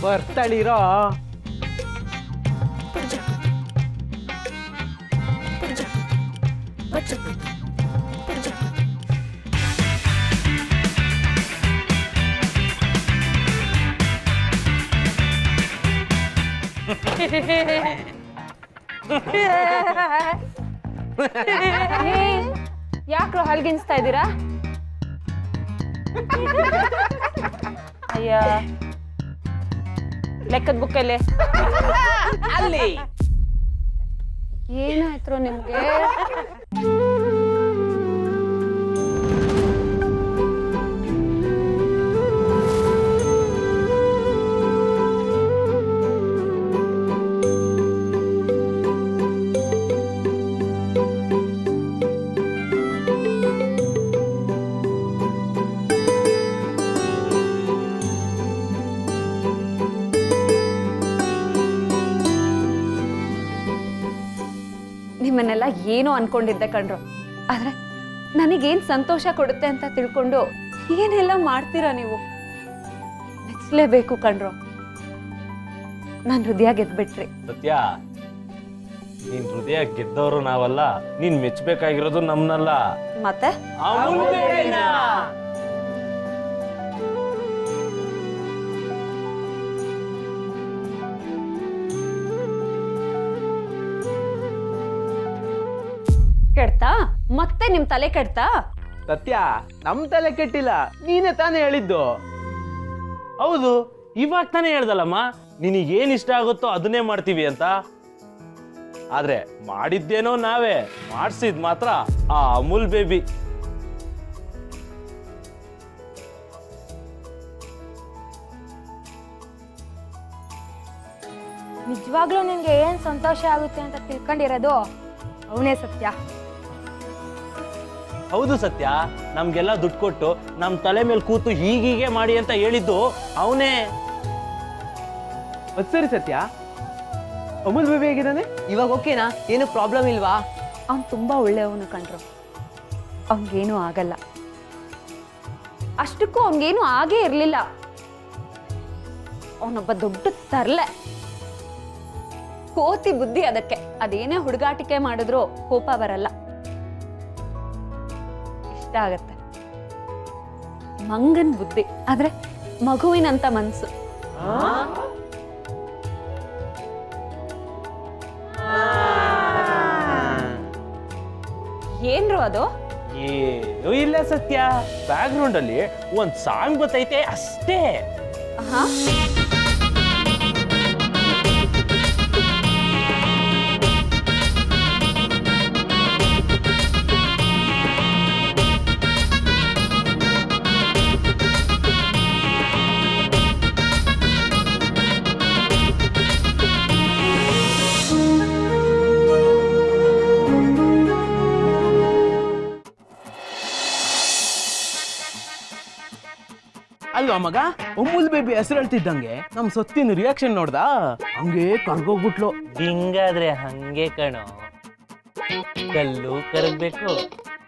ಬರ್ತಾಳಿರೋ. ಯಾಕ್ರೋ ಹಲ್ಗಿನ್ಸ್ತಾ ಇದ್ದೀರಾ? ಅಯ್ಯ, ಲೆಕ್ಕದ ಬುಕ್ಕಲ್ಲಿ ಅಲ್ಲಿ ಏನಾಯ್ತು ನಿಮ್ಗೆ? ನಿಮ್ಮನ್ನೆಲ್ಲ ಏನೋ ಅನ್ಕೊಂಡಿದ್ದೆ ಕಣ್ರು, ಆದ್ರೆ ನನಗೇನ್ ಸಂತೋಷ ಕೊಡುತ್ತೆ ಅಂತ ತಿಳ್ಕೊಂಡು ಏನೆಲ್ಲ ಮಾಡ್ತೀರಾ ನೀವು. ಮೆಚ್ಚಲೇಬೇಕು ಕಣ್ರು, ನಾನ್ ಹೃದಯ ಗೆದ್ಬಿಟ್ರಿ. ಸತ್ಯ, ನೀನ್ ಹೃದಯ ಗೆದ್ದವರು ನಾವಲ್ಲ, ನೀನ್ ಮೆಚ್ಚಬೇಕಾಗಿರೋದು ನಮ್ನಲ್ಲ. ಮತ್ತೆ ಕೆಡ್ತಾ? ಮತ್ತೆ ನಿಮ್ ತಲೆ ಕೆಡ್ತಾ? ಸತ್ಯ, ನಮ್ ತಲೆ ಕೆಟ್ಟಿಲ್ಲ, ನೀನೇ ತಾನೇ ಹೇಳಿದ್ದು. ಹೌದು, ಇವಾಗ ತಾನೇ ಹೇಳ್ದಲ್ಲಮ್ಮ, ನಿನಗೇನ್ ಇಷ್ಟ ಆಗುತ್ತೋ ಅದನ್ನೇ ಮಾಡ್ತೀವಿ ಅಂತ. ಆದ್ರೆ ಮಾಡಿದ್ದೇನೋ ನಾವೇ, ಮಾಡ್ಸಿದ್ ಮಾತ್ರ ಆ ಅಮೂಲ್ ಬೇಬಿ. ನಿಜವಾಗ್ಲೂ ನಿನ್ಗೆ ಏನ್ ಸಂತೋಷ ಆಗುತ್ತೆ ಅಂತ ತಿಳ್ಕೊಂಡಿರೋದು ಅವನೇ ಸತ್ಯ. ಹೌದು ಸತ್ಯ, ನಮ್ಗೆಲ್ಲ ದುಡ್ಡು ಕೊಟ್ಟು ನಮ್ ತಲೆ ಮೇಲೆ ಕೂತು ಹೀಗೀಗೆ ಮಾಡಿ ಅಂತ ಹೇಳಿದ್ದು ಅವನೇ. ಸರಿ ಸತ್ಯ, ಅಮೂಲ್ ಬೇಬಿ ಹೇಗಿದ್ದಾನೆ ಇವಾಗ ಓಕೆನಾ? ಏನು ಪ್ರಾಬ್ಲಮ್ ಇಲ್ವಾ? ಅವ್ನು ತುಂಬಾ ಒಳ್ಳೆಯವನು ಕಣ್ರು, ಅವನ್ಗೇನು ಆಗಲ್ಲ. ಅಷ್ಟಕ್ಕೂ ಅವನ್ಗೇನು ಆಗೇ ಇರ್ಲಿಲ್ಲ. ಅವನೊಬ್ಬ ದೊಡ್ಡ ತರ್ಲೆ, ಕೋತಿ ಬುದ್ಧಿ. ಅದಕ್ಕೆ ಅದೇನೇ ಹುಡುಗಾಟಿಕೆ ಮಾಡಿದ್ರು ಕೋಪ ಬರಲ್ಲ, ಇಷ್ಟ ಆಗತ್ತೆ. ಮಂಗನ್ ಬುದ್ಧಿ, ಆದ್ರೆ ಮಗುವಿನಂತ ಮನ್ಸು. ಏನ್ರು ಅದು? ಏನೂ ಇಲ್ಲ ಸತ್ಯ, ಬ್ಯಾಕ್ ಗ್ರೌಂಡ್ ಅಲ್ಲಿ ಒಂದ್ ಸಾಂಗ್ ಗೊತ್ತೈತೆ ಅಷ್ಟೇ. ಹಾ, ಅಲ್ವಾ ಮಗ, ಅಮೂಲ್ ಬೇಬಿ ಹೆಸರು ಹೇಳ್ತಿದ್ದಂಗೆ ನಮ್ ಸೊತ್ತಿನ ರಿಯಾಕ್ಷನ್ ನೋಡ್ದಾ? ಹಂಗೆ ಕರ್ಗೋಗ್ಬಿಟ್ಲು. ಹಿಂಗಾದ್ರೆ ಹಂಗೆ ಕಣೋ, ಕಲ್ಲು ಕರಗ್ಬೇಕು,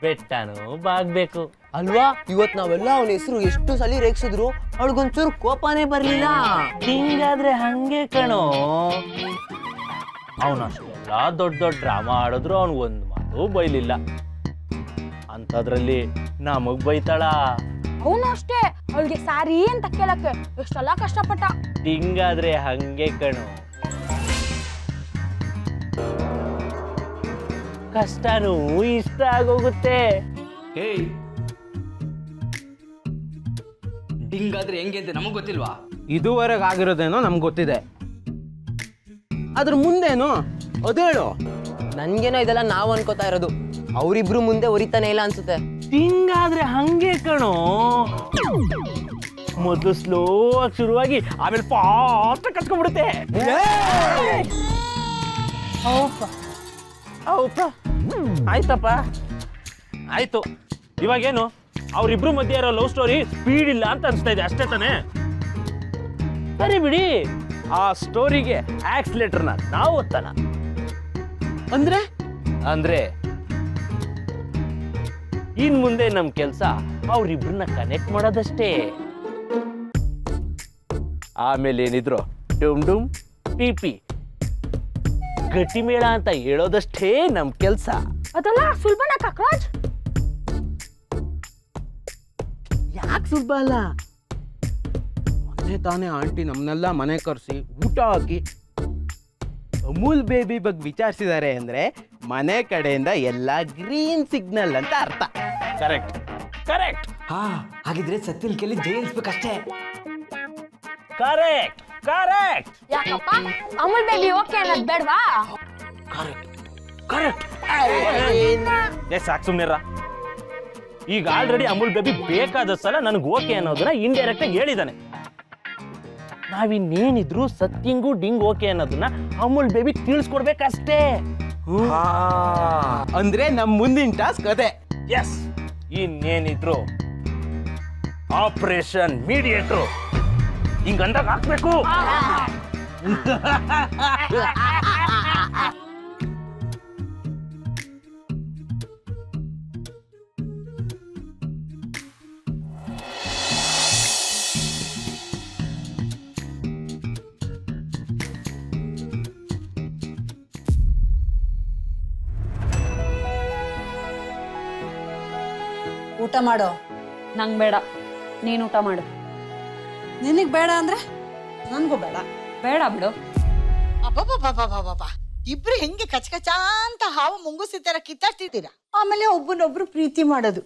ಬೆಟ್ಟನೂ ಬಾಗ್ಬೇಕು ಅಲ್ವಾ? ಇವತ್ ನಾವೆಲ್ಲ ಅವನ ಹೆಸರು ಎಷ್ಟು ಸಲ ರೇಗಿಸಿದ್ರು ಅವಳಿಗೊಂಚೂರು ಕೋಪನೇ ಬರ್ಲಿಲ್ಲ. ಹಿಂಗಾದ್ರೆ ಹಂಗೆ ಕಣೋ. ಅವನಷ್ಟೆಲ್ಲ ದೊಡ್ಡ ದೊಡ್ಡ ಡ್ರಾಮಾ ಆಡಿದ್ರು ಅವ್ನು ಒಂದ್ ಮಾತು ಬೈಲಿಲ್ಲ. ಅಂತದ್ರಲ್ಲಿ ನಮಗ್ ಬೈತಾಳ. ಅವನು ಅಷ್ಟೇ, ಅವಳಿಗೆ ಸಾರಿ ಅಂತ ಕೇಳಕ್ಕೆ ಎಷ್ಟೆಲ್ಲ ಕಷ್ಟಪಟ್ಟ. ಹಿಂಗಾದ್ರೆ ಹಂಗೆ ಕಣೋ, ಕಷ್ಟನೂ ಇಷ್ಟ ಆಗೋಗುತ್ತೆ. ಹಿಂಗಾದ್ರೆ ಹೆಂಗೆ ಅಂತ ನಮಗ್ ಗೊತ್ತಿಲ್ವಾ? ಇದುವರೆಗೆ ಆಗಿರೋದೇನೋ ನಮ್ಗೆ ಗೊತ್ತಿದೆ, ಅದ್ರ ಮುಂದೇನು ಅದೇಳು. ನನ್ಗೇನೋ ಇದೆಲ್ಲ ನಾವು ಅನ್ಕೋತಾ ಇರೋದು, ಅವರಿಬ್ರು ಮುಂದೆ ಒರಿತಾನೆ ಇಲ್ಲ ಅನ್ಸುತ್ತೆ. ಹಿಂಗಾದ್ರೆ ಹಂಗೆ ಕಣೋ, ಮೊದಲು ಸ್ಲೋ ಆಗಿ ಶುರುವಾಗಿ ಆಮೇಲೆ ಫಾಸ್ಟ್ ಕಟ್ಕೊಂಡ್ಬಿಡುತ್ತೆ. ಆಯ್ತಪ್ಪ, ಆಯ್ತು. ಇವಾಗೇನು ಅವ್ರಿಬ್ರು ಮಧ್ಯೆ ಇರೋ ಲವ್ ಸ್ಟೋರಿ ಸ್ಪೀಡ್ ಇಲ್ಲ ಅಂತ ಅನ್ಸ್ತಾ ಇದೆ ಅಷ್ಟೇ ತಾನೆ? ಸರಿ ಬಿಡಿ, ಆ ಸ್ಟೋರಿಗೆ ಆಕ್ಸಿಲೇಟರ್ನ ನಾವು ಒತ್ತನ. ಅಂದ್ರೆ ಅಂದ್ರೆ ಇನ್ ಮುಂದೆ ನಮ್ ಕೆಲ್ಸ ಅವ್ರಿಬ್ರನ್ನ ಕನೆಕ್ಟ್ ಮಾಡೋದಷ್ಟೇ. ಆಮೇಲೆ ಏನಿದ್ರು ಡುಮ್ ಡುಮ್ ಪಿ ಪಿ ಗಟ್ಟಿಮೇಳ ಅಂತ ಹೇಳೋದಷ್ಟೇ ನಮ್ಮ ಕೆಲಸ. ಅದಲ್ಲ ಸುಲ್ಬನ ಕಾಕ್ರೋಚ್. ಯಾಕೆ ಸುಲಭ ಅಲ್ಲ? ಮೊನ್ನೆ ತಾನೇ ಆಂಟಿ ನಮ್ಮನ್ನೆಲ್ಲ ಮನೆ ಕರೆಸಿ ಊಟ ಹಾಕಿ ಅಮೂಲ್ ಬೇಬಿ ಬಗ್ಗೆ ವಿಚಾರಿಸಿದ್ದಾರೆ ಅಂದ್ರೆ ಮನೆ ಕಡೆಯಿಂದ ಎಲ್ಲ ಗ್ರೀನ್ ಸಿಗ್ನಲ್ ಅಂತ ಅರ್ಥ. ಕರೆಕ್ಟ್ ಕರೆಕ್ಟ್ ಹಾ ಹಾಗಿದ್ರೆ ಸತ್ತಿನ ಕೇಳಿ ಜೈ ಅನ್ಸ್ಬೇಕಷ್ಟೇ. ಕರೆಕ್ಟ್ ಕರೆಕ್ಟ್ ಯಾಕಪ್ಪ ಅಮೂಲ್ ಬೇಬಿ ಓಕೆ ಅನ್ನೋದು ಬೇಡವಾ? ಕರೆಕ್ಟ್ ಸಾಕು ಸುಮ್ನಿರ. ಈಗ ಆಲ್ರೆಡಿ ಅಮೂಲ್ ಬೇಬಿ ಬೇಕಾದ ಸಲ ನನಗೆ ಓಕೆ ಅನ್ನೋದನ್ನ ಇಂಡೈರೆಕ್ಟ್ ಆಗಿ ಹೇಳಿದಾನೆ. ನಾವಿನ್ನೇನಿದ್ರು ಸತ್ಯಂಗೂ ಡಿಂಗ್ ಓಕೆ ಅನ್ನೋದನ್ನ ಅಮೂಲ್ ಬೇಬಿ ತಿಳಿಸ್ಕೊಡ್ಬೇಕಷ್ಟೇ. ಅಂದ್ರೆ ನಮ್ ಮುಂದಿನ ಟಾಸ್ಕ್ ಅದೇ. ಎಸ್, ಇನ್ನೇನಿದ್ರು ಆಪರೇಷನ್ ಮೀಡಿಯೇಟ್ರು ಹಿಂಗಂದಾಗ ಹಾಕ್ಬೇಕು. ಊಟ ಮಾಡೋ. ನಂಗೆ ಬೇಡ, ನೀನು ಊಟ ಮಾಡು. ನಿನಗ್ ಬೇಡ ಅಂದ್ರೆ ನನ್ಗೂ ಬೇಡ. ಬೇಡ ಬಿಡು. ಅಬ್ಬಬ್ಬಬ್ಬಬ್ಬಬ್ಬಬ್ಬ. ಇಬ್ರು ಹೆಂಗೆ ಕಚಕಚ ಅಂತ ಹಾವು ಮುಂಗುಸಿ ತರ ಕಿತ್ತಾಡ್ತಿದ್ದೀರಾ, ಆಮೇಲೆ ಒಬ್ಬನೊಬ್ರು ಪ್ರೀತಿ ಮಾಡೋದು.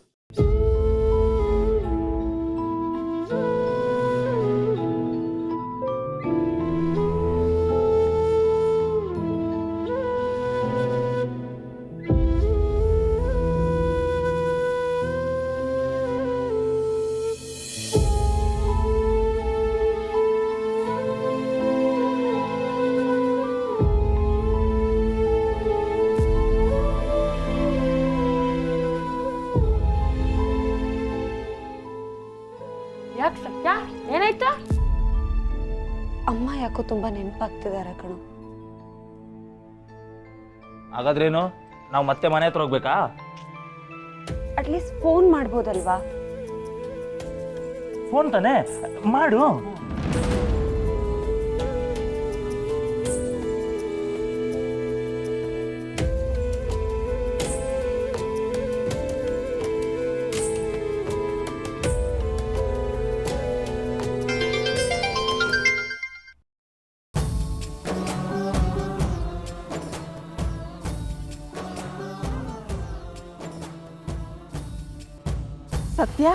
ಯಾಕೆ ಸತ್ಯ, ಏನಾಯ್ತು? ಅಮ್ಮ ಯಾಕೋ ತುಂಬಾ ನೆನಪಾಗ್ತಿದ್ದಾರೆ ಕಣೋ. ಹಾಗಾದ್ರೇನು, ನಾವು ಮತ್ತೆ ಮನೆ ಹತ್ರ ಹೋಗ್ಬೇಕಾ? At least phone ಮಾಡ್ಬೋದಲ್ವಾ? ಫೋನ್ ತಾನೆ ಮಾಡು. ಸತ್ಯ